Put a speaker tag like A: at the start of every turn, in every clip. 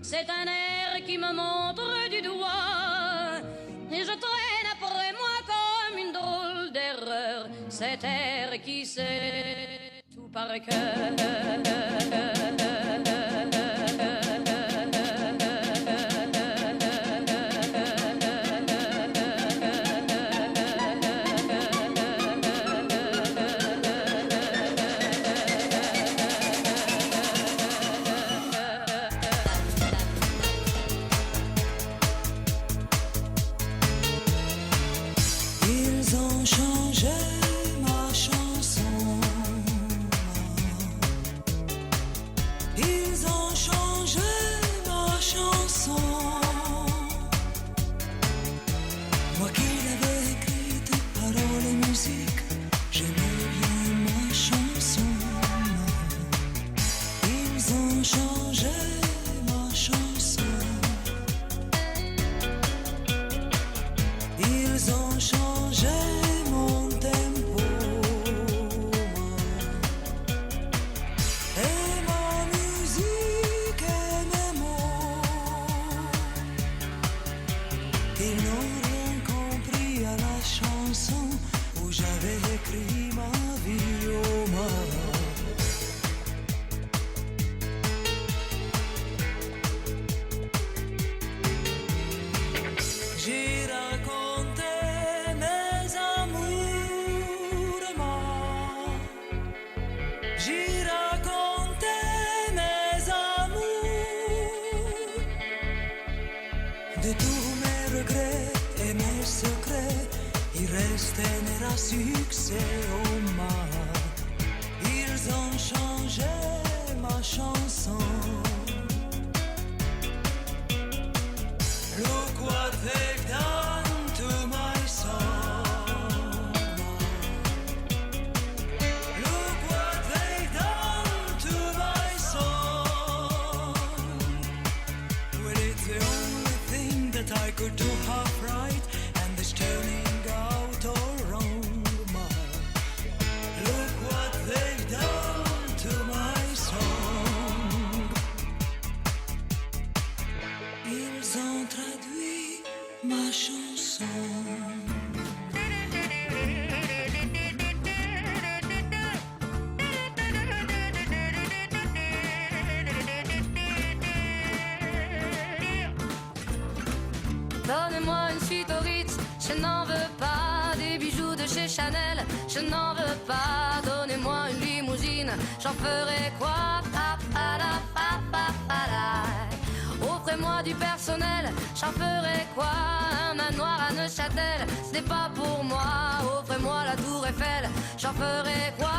A: C'est un air qui me montre du doigt et je traîne après moi comme une drôle d'erreur cet air qui sait tout par cœur.
B: De tous mes regrets et mes secrets, il restera succès au mar. Ils ont changé ma chanson. Look what they've done to my song. Look what they've done to my song. Well, it's the only thing that I could do half right, and this turning out all wrong. Look what they've done to my song. Ils ont traduit ma chanson.
A: Donnez-moi une suite au Ritz, je n'en veux pas. Des bijoux de chez Chanel, je n'en veux pas. Donnez-moi une limousine, j'en ferai quoi? Offrez-moi du personnel, j'en ferai quoi? Un manoir à Neuchâtel, ce n'est pas pour moi. Offrez-moi la tour Eiffel, j'en ferai quoi?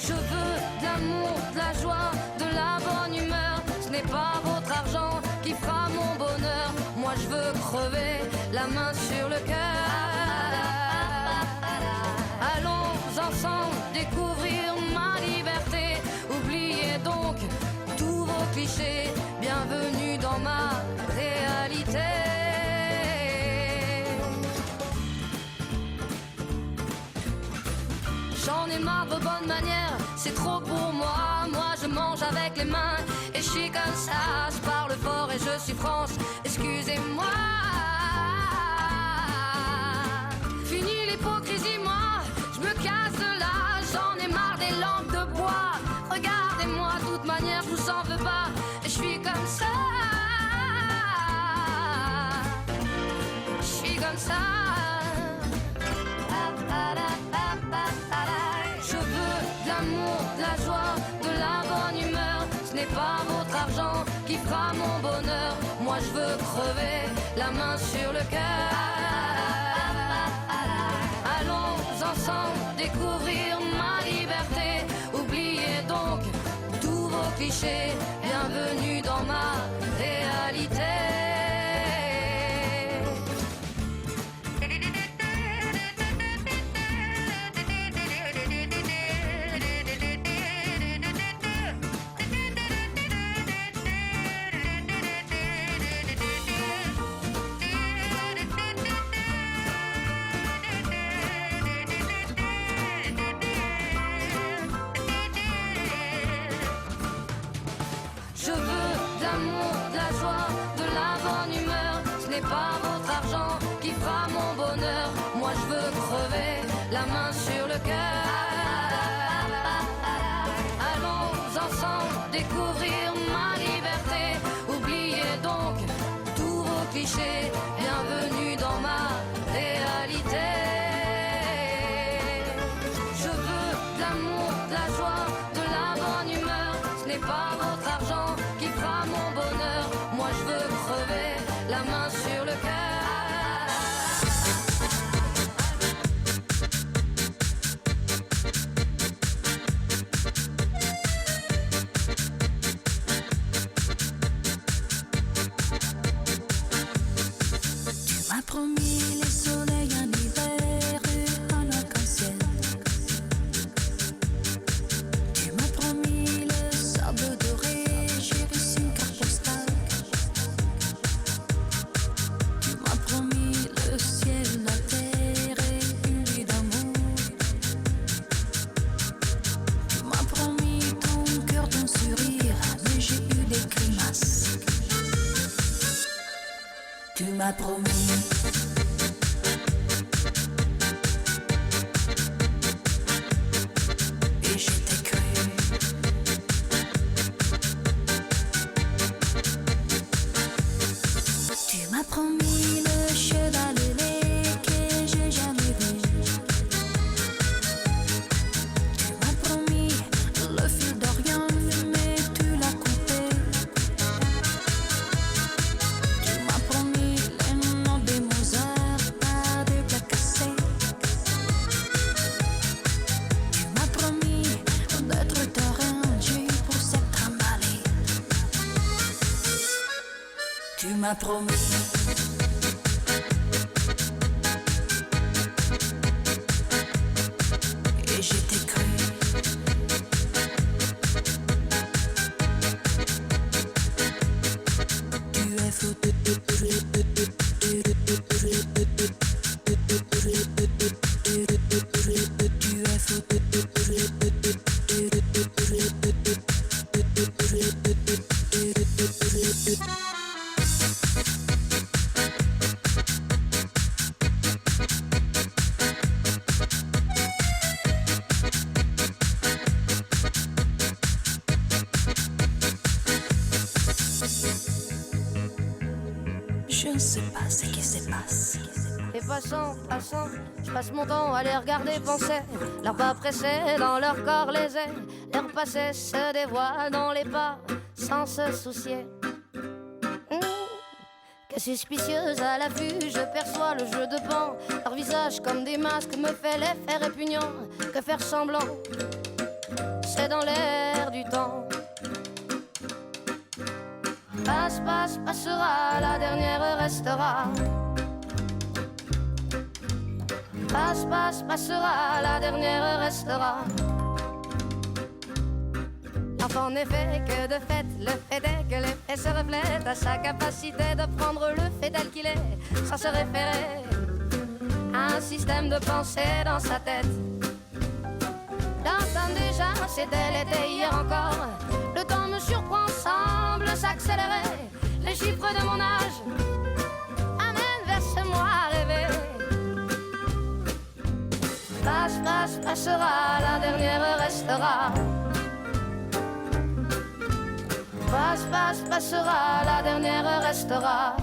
A: Je veux de l'amour, de la joie, de la bonne humeur. Ce n'est pas votre argent qui fera mon bonheur. Moi je veux crever la main sur le cœur. Allons ensemble découvrir ma liberté. Oubliez donc tous vos clichés. Bienvenue dans ma réalité.
C: J'en ai marre de vos bonnes manières, c'est trop pour moi. Moi je mange avec les mains et je suis comme ça. Je parle fort et je suis franche, excusez-moi. Fini l'hypocrisie, moi, je me casse de là. J'en ai marre des lampes de bois. Regardez-moi, de toute manière, je vous en veux pas. Et je suis comme ça. Je suis comme ça. Je veux de l'amour, de la joie, de la bonne humeur. Ce n'est pas votre argent qui fera mon bonheur. Moi je veux crever, la main sur le cœur. Allons ensemble découvrir ma liberté. Oubliez donc tous vos clichés. Bienvenue dans ma réalité. Pas votre argent qui fera mon bonheur. Moi je veux crever, la main sur le cœur. Allons ensemble découvrir ma liberté. Oubliez donc tous vos clichés. Bienvenue dans ma réalité. Je veux de l'amour, de la joie, de la bonne humeur. Ce n'est pas votre argent qui fera mon bonheur. Moi je veux crever, la main sur le cœur.
D: Tu m'as promis les soleils en hiver et un arc-en-ciel. Tu m'as promis le sable doré, j'ai reçu une carte postale. Tu m'as promis le ciel, la terre et une vie d'amour. Tu m'as promis ton cœur, ton sourire, mais j'ai eu des grimaces. Tu m'as promis. Et je t'ai cru. Tu m'as promis le cheval ailé que j'ai jamais vu. Tu m'as promis le fil d'Orient, mais tu l'as coupé. Tu m'as promis les noms des Mozart par des plats cassés. Tu m'as promis d'être ta reine, j'ai eu pour s'être emballé. Tu m'as promis. Et je t'ai cru. Tu es fou. Tu es fou. Je ne sais pas ce qui se passe.
C: Et passant, je passe mon temps à les regarder penser. Leurs pas pressés dans leur corps lésés. Leur passé se dévoile dans les pas sans se soucier. Que suspicieuse à la vue, je perçois le jeu de pan. Leur visage comme des masques me fait l'effet répugnant. Que faire semblant, c'est dans l'air du temps. Passe, passe, passera, la dernière restera. Passe, passe, passera, la dernière restera. L'enfant n'est fait que de fait, le fait est que l'effet se reflète à sa capacité de prendre le fait tel qu'il est, sans se référer à un système de pensée dans sa tête. c'était l'été hier encore. Le temps me surprend, semble s'accélérer. Les chiffres de mon âge amènent vers ce moi rêvé. Passe, passe, passera, la dernière restera. Passe, passe, passera, la dernière restera.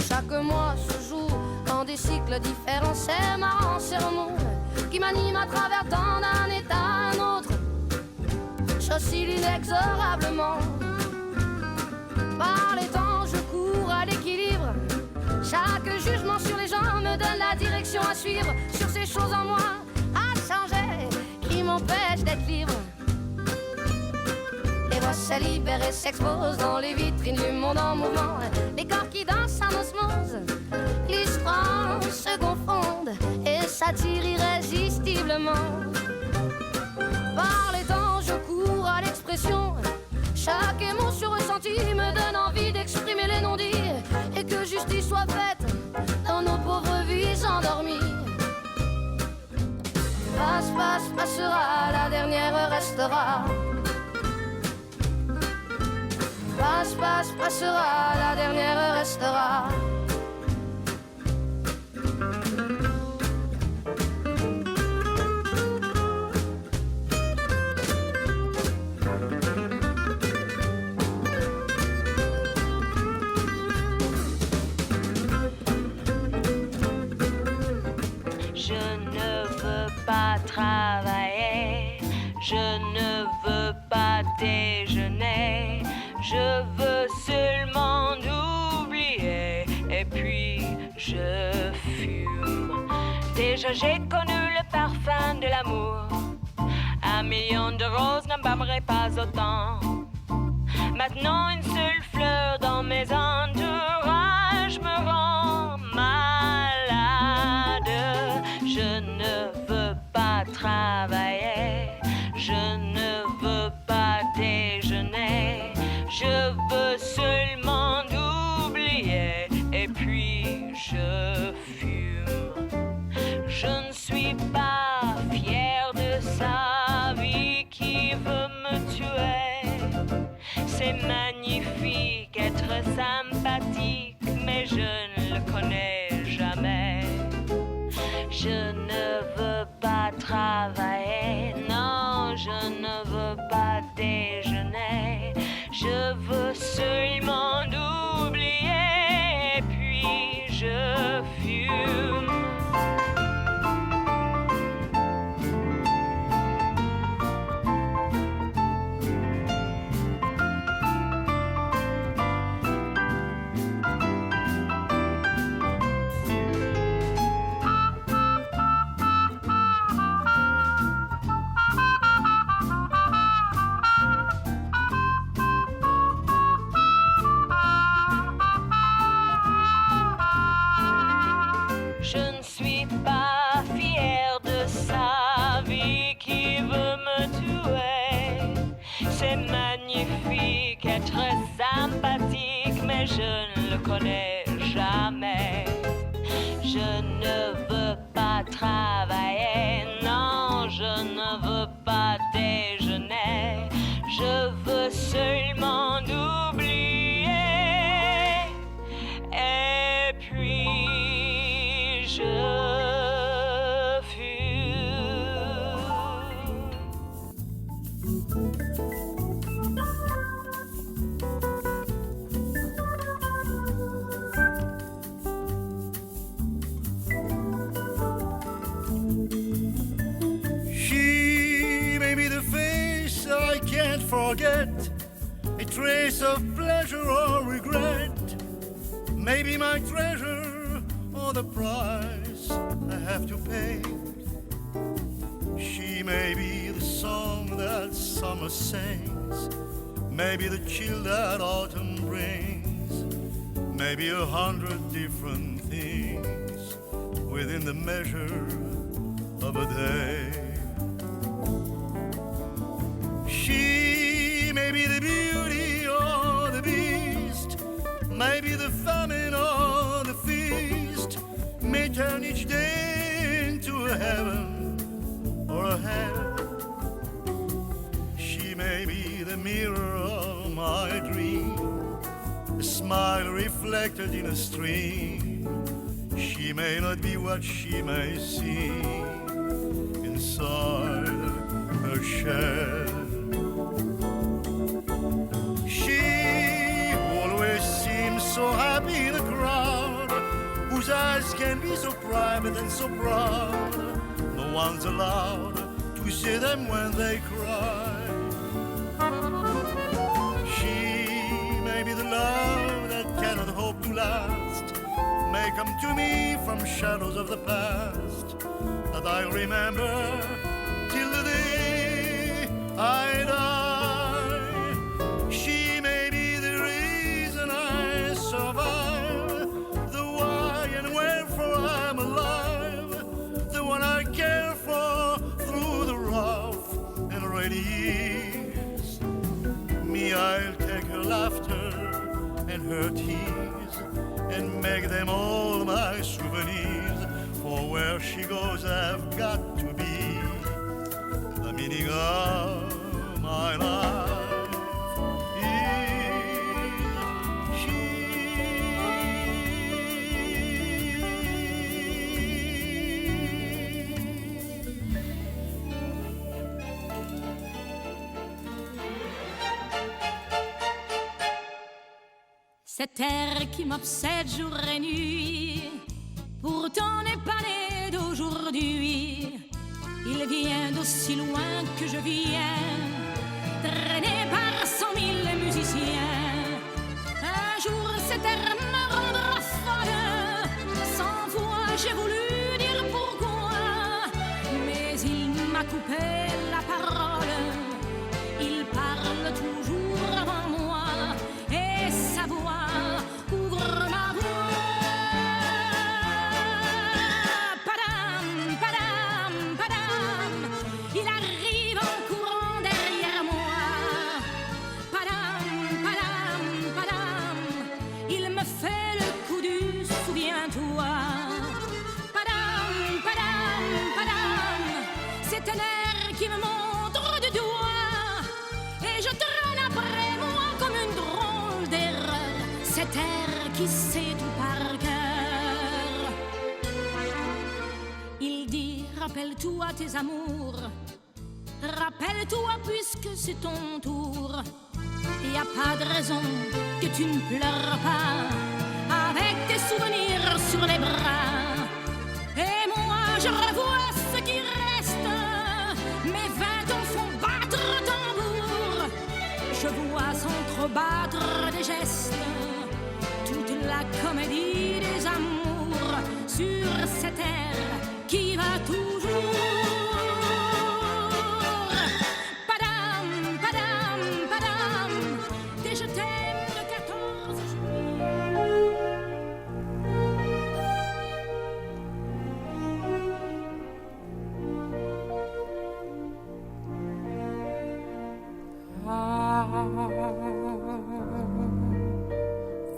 C: Chaque mois se joue en des cycles différents. C'est marrant, c'est remous qui m'anime à travers tant d'un état à un autre. J'oscille inexorablement. Par les temps, je cours à l'équilibre. Chaque jugement sur les gens me donne la direction à suivre. Sur ces choses en moi à changer qui m'empêchent d'être libre. Les voix se libèrent et s'exposent dans les vitrines du monde en mouvement. Les corps qui dansent en osmose, l'histoire se confondent et s'attirent irrésistiblement. Par les temps, je cours à l'expression. Chaque émotion ressentie me donne envie d'exprimer les non-dits et que justice soit faite dans nos pauvres vies endormies. Passe, passe, passera, la dernière restera. Passe, passe, passera, la dernière restera.
E: Travailler, je ne veux pas déjeuner, je veux seulement oublier et puis je fume. Déjà j'ai connu le parfum de l'amour, 1 million de roses n'embaumerait pas autant. Maintenant une seule fleur dans mes entourages me rend malade. Je ne veux pas travailler, je ne veux pas déjeuner, je veux seulement oublier et puis je fume. Je ne suis pas fière de sa vie qui veut me tuer. C'est magnifique être sympathique, mais je ne le connais jamais. Je ne veux pas travailler, non, je ne veux pas déjeuner. Je veux seulement oublier, puis je fume. Sympathique, mais je ne le connais jamais. Je ne veux pas travailler, non, je ne veux pas déjeuner. Je veux seulement oublier et puis je
F: forget, a trace of pleasure or regret, maybe my treasure or the price I have to pay. She may be the song that summer sings, maybe the chill that autumn brings, maybe 100 different things within the measure of a day. She the mirror of my dream, a smile reflected in a stream. She may not be what she may seem inside her shell. She always seems so happy in a crowd whose eyes can be so private and so proud. No one's allowed to see them when they cry. She may be the love that cannot hope to last, may come to me from shadows of the past that I remember till the day I die. She may be the reason I survive, the why and wherefore I'm alive, the one I care for through the rough and ready years. Me, I'll take her laughter and her tears and make them all my souvenirs. For where she goes, I've got to be the meaning of my life. Is
A: Cet air qui m'obsède jour et nuit, pourtant n'est pas né d'aujourd'hui. Il vient d'aussi loin que je viens, traîné par 100 000 musiciens. Un jour cet air me rendra folle, 100 fois j'ai voulu dire pourquoi, mais il m'a coupé la parole. Il parle toujours avant moi et sa voix couvre ma voix. Padam, padam, padam, il arrive en courant derrière moi. Padam, padam, padam, il me fait le coup du souviens-toi. Padam, padam, padam, c'est un air qui me montre du doigt et je traîne après moi comme une drôle d'erreur. Cet air qui sait tout par cœur. Il dit rappelle-toi tes amours, rappelle-toi puisque c'est ton tour. Y a pas de raison que tu ne pleures pas avec tes souvenirs sur les bras. Et moi je revois ce qui reste, mes 20 ans font battre tambour. Je vois s'entrebattre des gestes, toute la comédie des amours sur cette terre qui va toujours. Padam, padam, padam, et je t'aime le 14 juillet.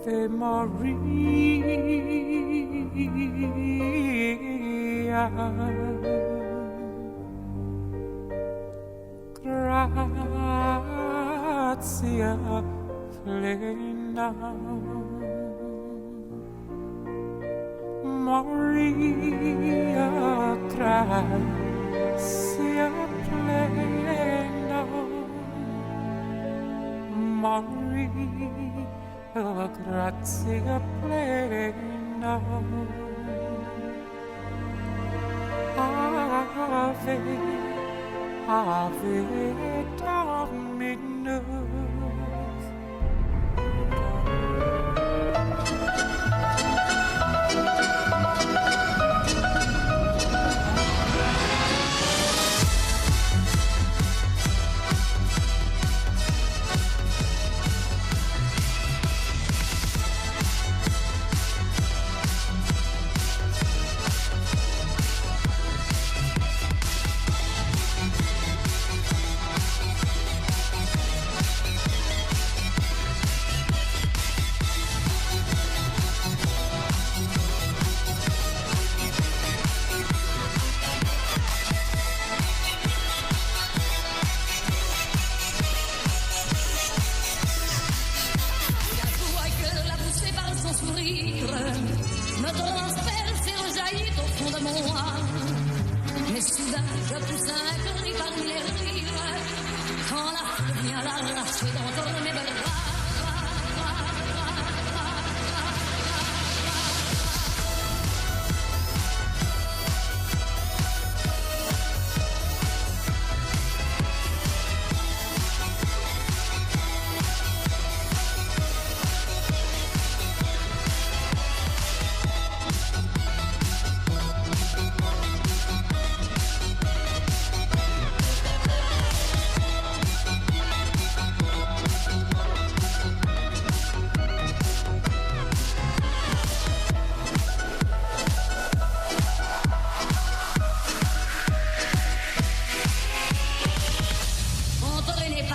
G: Ave Maria, gratia plena, Maria, gratia plena, Maria, gratia plena. Ave, Ave Dominus.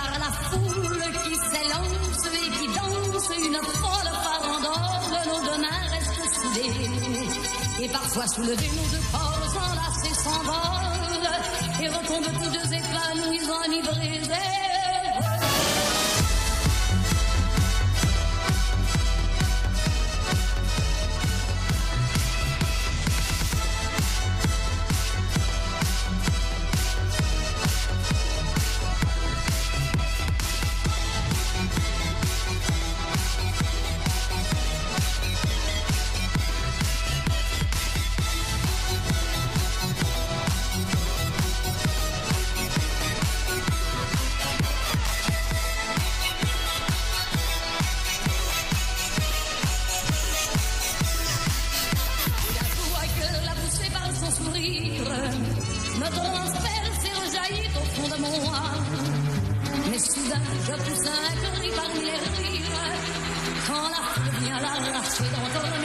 A: par la foule qui s'élance et qui danse une folle farandole. Nos deux mains restent soudées et parfois soulevés, nos deux corps enlacés s'envolent et retombent tous deux épanouis, enivrés et heureux. Me transperce et rejaillit au fond de moi. Mais soudain, je pousse un cri parmi les rires quand la foule vient l'arracher d'entre